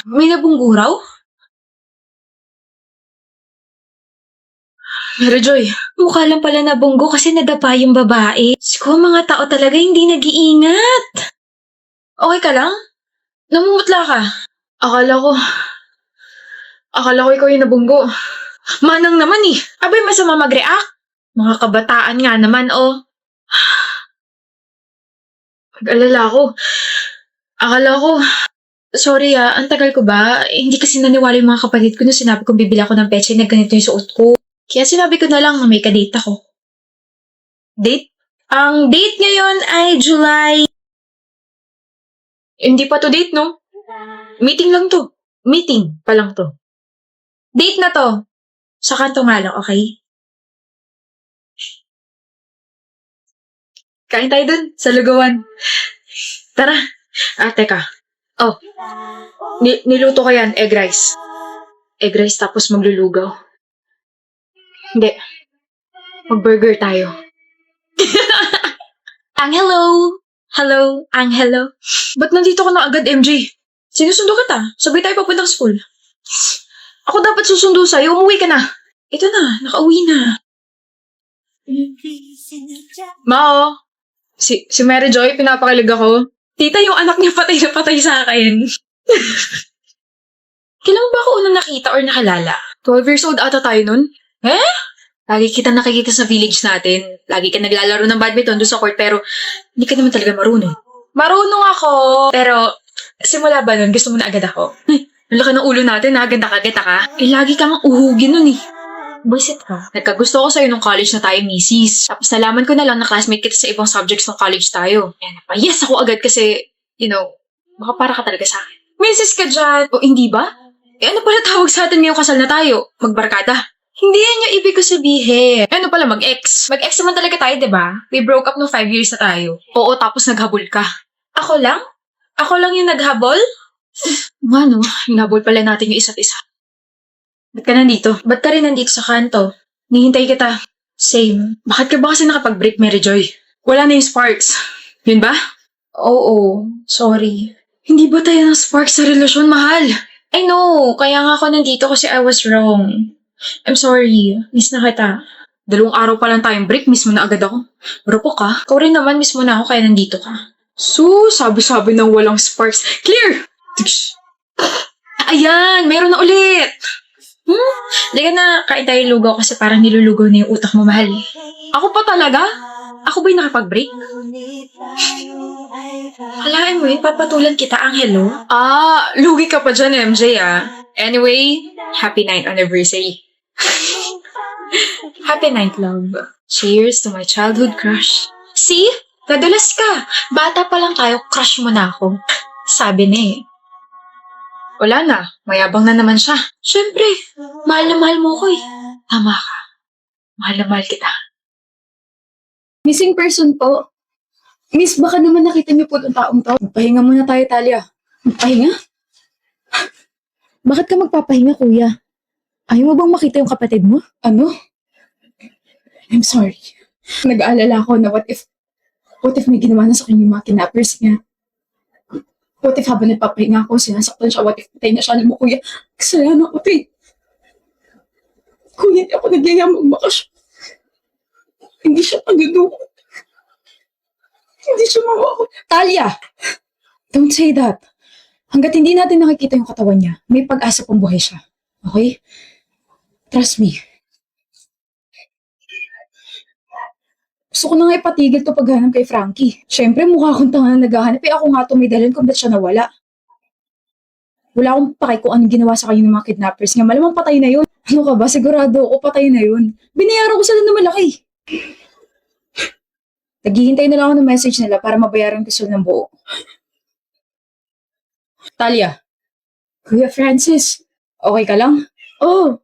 May nabunggo raw? Mary Joy, mukha lang pala nabunggo kasi nadapa yung babae. Siguro mga tao talaga hindi nag-iingat. Okay ka lang? Namumutla ka. Akala ko, akala ko ikaw yung nabunggo. Manang naman eh. Abay masama mag-react. Mga kabataan nga naman oh. Pag-alala ko. Akala ko, sorry ang tagal ko ba? Hindi kasi naniwala yung mga kapatid ko nung sinabi kong bibili ako ng petsa na ganito yung suot ko. Kaya sinabi ko na lang na may kadate ako. Date? Ang date ngayon ay July. Hindi pa to date, no? Meeting lang to. Meeting pa lang to. Date na to. Sa kanto nga lang, okay? Kain tayo dun, sa lugawan. Tara. Teka. Oh, niluto ko yan, egg rice. Egg rice tapos maglulugaw. Hindi, mag-burger tayo. Hello! Hello, hello. Ba't nandito ka na agad, MJ? Sinusundo kita. Sabay tayo papunta sa school. Ako dapat susundo sa'yo. Umuwi ka na. Ito na, nakauwi na. Mao, si Mary Joy, pinapakilig ako. Tita, yung anak niya patay na patay sa akin. Kailan ba ako unang nakita or nakilala? 12 years old ata tayo nun. Eh? Lagi kita nakikita sa village natin. Lagi ka naglalaro ng badminton doon sa court pero hindi ka naman talaga marunong. Marunong ako! Pero simula ba nun, gusto mo na agad ako? Ay, ang laki ng ulo natin ha, ganda ka. Eh, lagi kang uhugin nun eh. Buisit ka. Nagkagusto ko sa'yo nung college na tayo, misis. Tapos nalaman ko na lang na classmate kita sa ibang subjects ng college tayo. Kaya napayes ako agad kasi, baka para ka talaga sa akin. Misis ka dyan! O hindi ba? Eh ano pala tawag sa atin ngayong kasal na tayo? Magbarkada? Hindi yan yung ibig ko sabihin. Ano pala, mag-ex? Mag-ex naman talaga tayo, diba? We broke up nung 5 years na tayo. Oo, tapos naghabol ka. Ako lang? Ako lang yung naghabol? Ano, hinabol pala natin yung isa't isa. Ba't ka nandito? Ba't ka rin nandito sa kanto? Nihintay kita. Same. Bakit ka ba kasi nakapag-break, Mary Joy? Wala na yung sparks. Yun ba? Oo, sorry. Hindi ba tayo ng sparks sa relasyon, mahal? I know, kaya nga ako nandito kasi I was wrong. I'm sorry. Miss na kita. 2 araw pa lang tayong break, miss mo na agad ako. Rupo ka. Ikaw rin naman, miss mo na ako kaya nandito ka. So, sabi-sabi ng walang sparks. Clear! Ayan, meron na ulit! Liga na, kain tayo lugaw kasi parang nilulugaw na yung utak mo, mahal. Ako pa talaga? Ako ba yung nakapag-break? Halaan mo yun, papatulan kita, Angelo. Lugi ka pa dyan, MJ Anyway, happy 9th anniversary. Happy 9th, love. Cheers to my childhood crush. See? Nadulas ka. Bata pa lang tayo, crush mo na ako. Sabi na eh. Wala na. Mayabang na naman siya. Siyempre, mahal na mahal mo ko eh. Tama ka. Mahal na mahal kita. Missing person po. Miss, baka naman nakita niyo po itong taong to. Magpahinga muna tayo, Talia. Magpahinga? Bakit ka magpapahinga, kuya? Ayaw mo bang makita yung kapatid mo? Ano? I'm sorry. Nag-aalala ako na what if may ginawa na sa kanya yung mga kidnappers niya? What if habang nagpapahinga ako, sinasaktan siya, what if patay na siya? Alam mo, kuya, kasalanan ko, te. Kuya, hindi ako nagyayamang bakasyon. Hindi siya magdudukot. Hindi siya mawawala. Talia! Don't say that. Hanggat hindi natin nakikita yung katawan niya, may pag-asa pang buhay siya. Okay? Trust me. Gusto ko na nga ipatigil to paghanap kay Frankie. Siyempre, mukha akong tanga na naghahanap. Ako nga tumidalan kung ba't siya nawala. Wala akong pake kung anong ginawa sa kanya ng mga kidnappers nga. Malamang patay na yun. Ano ka ba? Sigurado ako patay na yun. Binayaran ko sila na malaki. Naghihintay na lang ako ng message nila para mabayaran ko sila ng buo. Talia. Kuya Francis. Okay ka lang? Oo.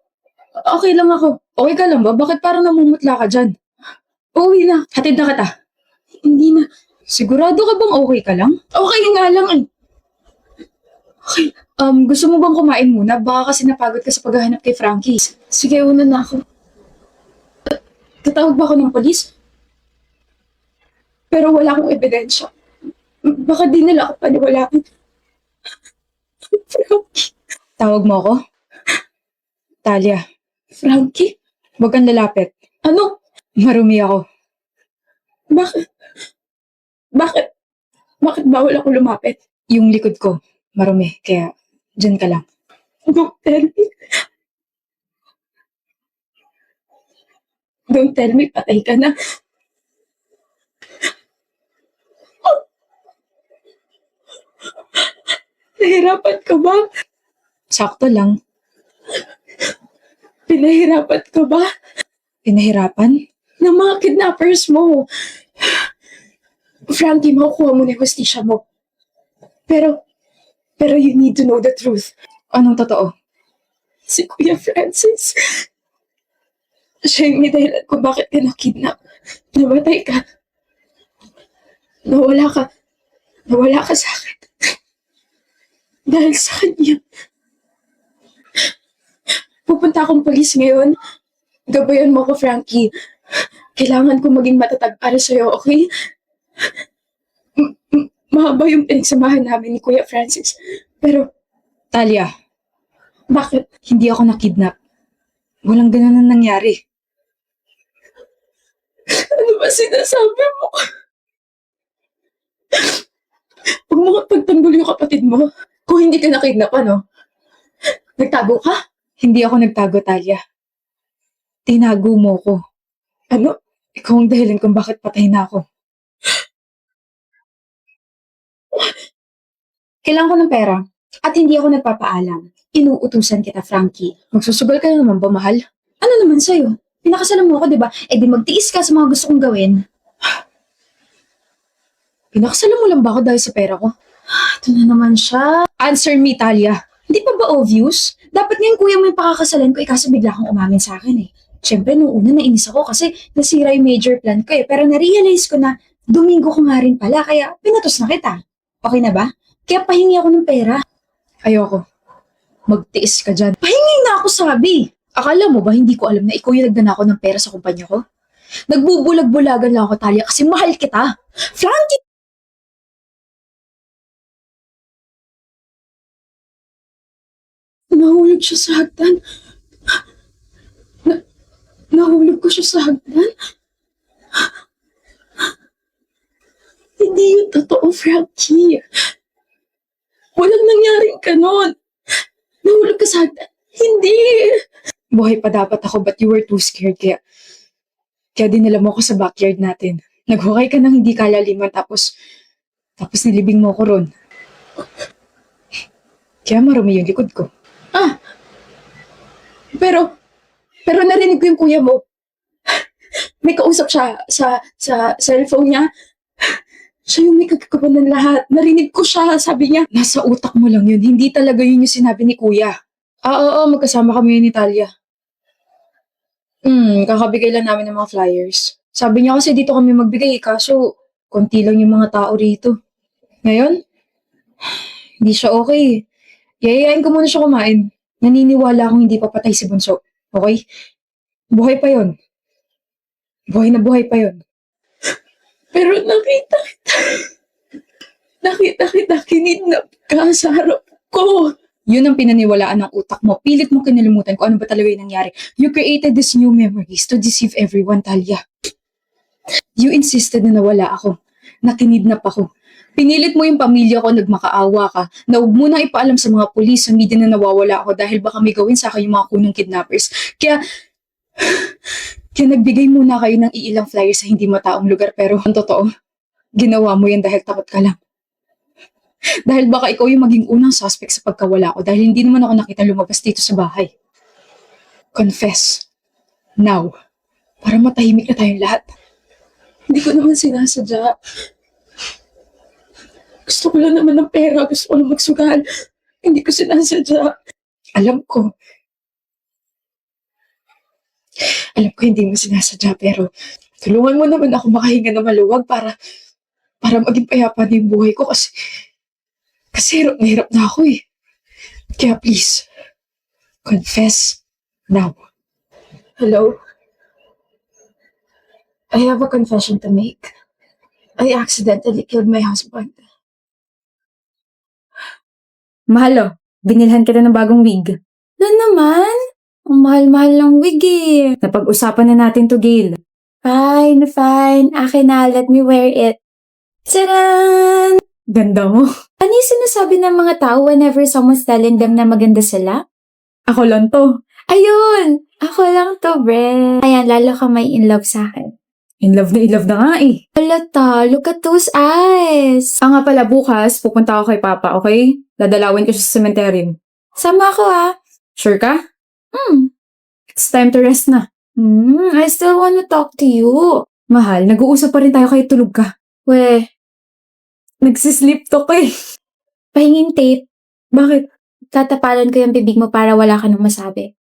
Okay lang ako. Okay ka lang ba? Bakit parang namumutla ka dyan? Uuwi na. Hatid na kita. Hindi na. Sigurado ka bang okay ka lang? Okay nga lang eh. Okay. Gusto mo bang kumain muna? Baka kasi napagod ka sa paghahanap kay Frankie. Sige, una na ako. Tatawag ba ako ng polis? Pero wala akong ebidensya. Baka di nila ako paniwalaan. Frankie. Tawag mo ako? Talia. Frankie? Huwag kang lalapit. Ano? Marumi ako. Bakit? Bakit? Bakit bawal ako lumapit? Yung likod ko, marumi. Kaya, dyan ka lang. Don't tell me. Don't tell me, patay ka na. Nahirapan ka ba? Sakto lang. Pinahirapan ka ba? Pinahirapan? Ng mga kidnappers mo. Frankie, makukuha mo na yung hustisya mo. Pero you need to know the truth. Anong totoo? Si Kuya Francis. Siya yung may dahilan kung bakit ka na-kidnap. Namatay ka. Nawala ka. Nawala ka sa akin. Dahil sa kanya. Pupunta akong polis ngayon. Gabayan mo ko, Frankie. Kailangan ko maging matatag para sa'yo, okay? Mahaba yung pinagsamahan namin ni Kuya Francis. Pero, Talia, bakit hindi ako na-kidnap? Walang ganun na nangyari. Ano ba sinasabi mo? Huwag mo nga pagtanggol yung kapatid mo. Kung hindi ka na-kidnap, ano? Nagtago ka? Hindi ako nagtago, Talia. Tinago mo ko. Ano? Ikaw ang dahilan kung bakit patay na ako. Kailangan ko ng pera. At hindi ako nagpapaalam. Inuutusan kita, Frankie. Magsusugal ka na naman ba, mahal? Ano naman sa'yo? Pinakasalan mo ako, di ba? Eh di magtiis ka sa mga gusto kong gawin. Pinakasalan mo lang ba ako dahil sa pera ko? Ito na naman siya. Answer me, Talia. Hindi pa ba obvious? Dapat nga yung kuya mo yung pakakasalan ko, kaso bigla kang umamin sa akin eh. Siyempre, nung una nainis ako kasi nasira yung major plan ko eh. Pero na-realize ko na Domingo ko nga rin pala, kaya pinatos na kita. Okay na ba? Kaya pahingi ako ng pera. Ayoko. Magtiis ka dyan. Pahingi na ako, sabi. Akala mo ba hindi ko alam na ikaw yung nagnanakaw ng pera sa kumpanya ko? Nagbubulag-bulagan lang ako, Talia, kasi mahal kita. Frankie! Nahulog siya sa hagdan. Nahulog ko siya sa hagdan. Hindi yun totoo, Frankie. Walang nangyaring ganon. Nahulog ka sa hagdan. Hindi. Buhay pa dapat ako, but you were too scared, kaya dinala mo ako sa backyard natin. Naghukay ka ng hindi kalaliman, tapos nilibing mo ako ron. Kaya marumi yung likod ko. Ah, pero narinig ko yung kuya mo. May kausap siya sa cellphone niya. Siya yung may kagagawa ng lahat. Narinig ko siya, sabi niya. Nasa utak mo lang yun. Hindi talaga yun yung sinabi ni kuya. Oo, magkasama kami yun, Italia. Kakabigay lang namin ng mga flyers. Sabi niya kasi dito kami magbigay, kaso konti lang yung mga tao rito. Ngayon, hindi siya okay. Yayayain ko muna siya kumain. Naniniwala akong hindi papatay si Bunso. Okay? Buhay pa yon. Buhay na buhay pa yon. Pero nakita kita, kinidnap ka sa harap ko. Yun ang pinaniwalaan ng utak mo. Pilit mo kinalimutan kung ano ba talaga yung nangyari. You created these new memories to deceive everyone, Talia. You insisted na nawala ako. Na kinidnap ako. Pinilit mo yung pamilya ko, nagmakaawa ka. Na huwag mo nang ipaalam sa mga pulis, sa media na nawawala ako dahil baka may gawin sa akin yung mga kunong kidnappers. Kaya nagbigay muna kayo ng iilang flyers sa hindi mataong lugar, pero ang totoo, ginawa mo yan dahil takot ka lang. Dahil baka ikaw yung maging unang suspect sa pagkawala ko dahil hindi naman ako nakita lumabas dito sa bahay. Confess. Now. Para matahimik na tayong lahat. Hindi ko naman sinasadya. Gusto ko lang naman ng pera. Gusto ko lang magsugal. Hindi ko sinasadya. Alam ko. Alam ko hindi mo sinasadya, pero tulungan mo naman ako makahinga na maluwag para maging payapa na yung buhay ko kasi hirap na ako eh. Kaya please, confess now. Hello? I have a confession to make. I accidentally killed my husband. Mahalo, Binilhan kita ng bagong wig. Na naman? Ang mahal-mahal ng wig eh. Napag-usapan na natin to, Gail. Fine, fine. Akin na, let me wear it. Tcharan! Ganda mo. Ano yung sinasabi ng mga tao whenever someone's telling them na maganda sila? Ako lang to. Ayun! Ako lang to, Bre. Ayan, lalo ka may in love sa akin. In love na nga eh. Alata, look at those eyes. Nga pala, bukas, pupunta ako kay Papa, okay? Dadalawin ko siya sa cemetery. Sama ako Sure ka? It's time to rest na. I still wanna talk to you. Mahal, nag-uusap pa rin tayo kahit tulog ka. Weh, nagsisleep talk eh. Pahinging tape. Bakit? Tatapalan ko yung bibig mo para wala ka nang masabi.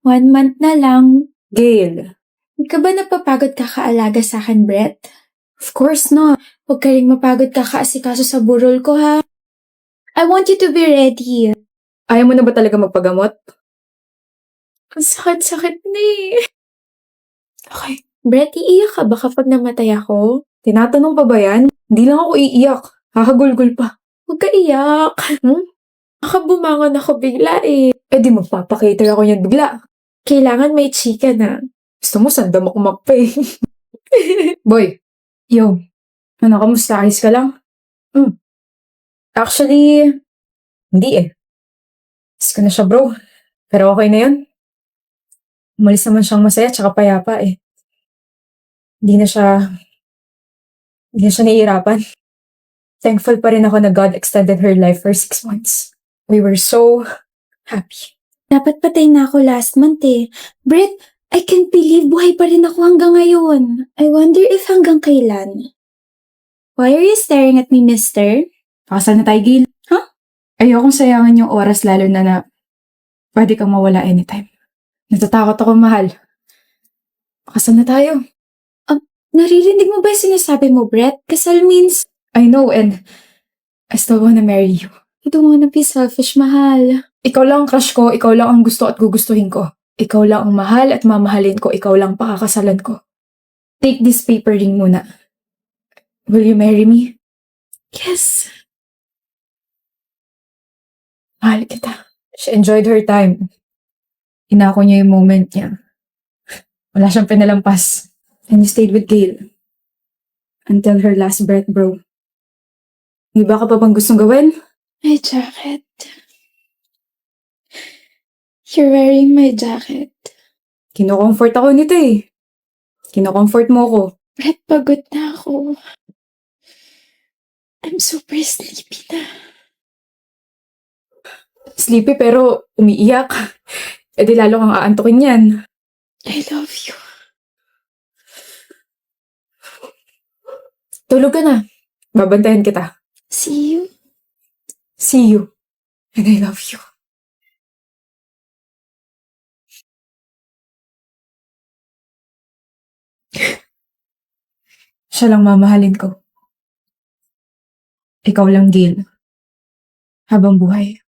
1 month na lang. Gail. Huwag ka ba napapagod kakaalaga sa akin, Brett? Of course not. Huwag ka rin mapagod kakaasikaso sa burol ko, ha? I want you to be ready. Ayaw mo na ba talaga magpagamot? Ang sakit-sakit na eh. Okay. Brett, iiyak ka ba kapag namatay ako? Tinatanong pa ba yan? Hindi lang ako iiyak. Kakagulgul pa. Huwag ka iyak. Baka bumangon ako bigla eh. Eh di magpapakater ako yan bigla. Kailangan may chika na. Gusto mo sandamak-mak pa eh. Boy. Yo. Ano, kamusta? Ayos ka lang? Actually, hindi eh. Miss ko na siya, bro. Pero okay na yun. Umalis naman siyang masaya tsaka payapa eh. Hindi na siya nahihirapan. Thankful pa rin ako na God extended her life for 6 months. We were so happy. Dapat patay na ako last month eh. Brett, I can't believe buhay pa rin ako hanggang ngayon. I wonder if hanggang kailan. Why are you staring at me, mister? Pakasal na tayo, Gil. Huh? Ayokong sayangin yung oras lalo na pwede kang mawala anytime. Natatakot ako, mahal. Pakasal na tayo. Naririnig mo ba yung sinasabi mo, Brett? Kasal means... I know, and I still wanna marry you. I don't wanna be selfish, mahal. Ikaw lang ang crush ko, ikaw lang ang gusto at gugustuhin ko. Ikaw lang ang mahal at mamahalin ko, ikaw lang pakakasalan ko. Take this paper ring muna. Will you marry me? Yes. Mahal kita. She enjoyed her time. Inako niya yung moment niya. Wala siyang pinalampas. And you stayed with Gail. Until her last breath, bro. May iba ka pa bang gustong gawin? My jacket. You're wearing my jacket. Kino-comfort ako nito eh. Kino-comfort mo ako. Brett, pagod na ako. I'm super sleepy na. Sleepy pero umiiyak. E di lalo kang aantukin yan. I love you. Tulog ka na. Babantayan kita. See you. See you. And I love you. Siya lang mamahalin ko. Ikaw lang, Gail. Habang buhay.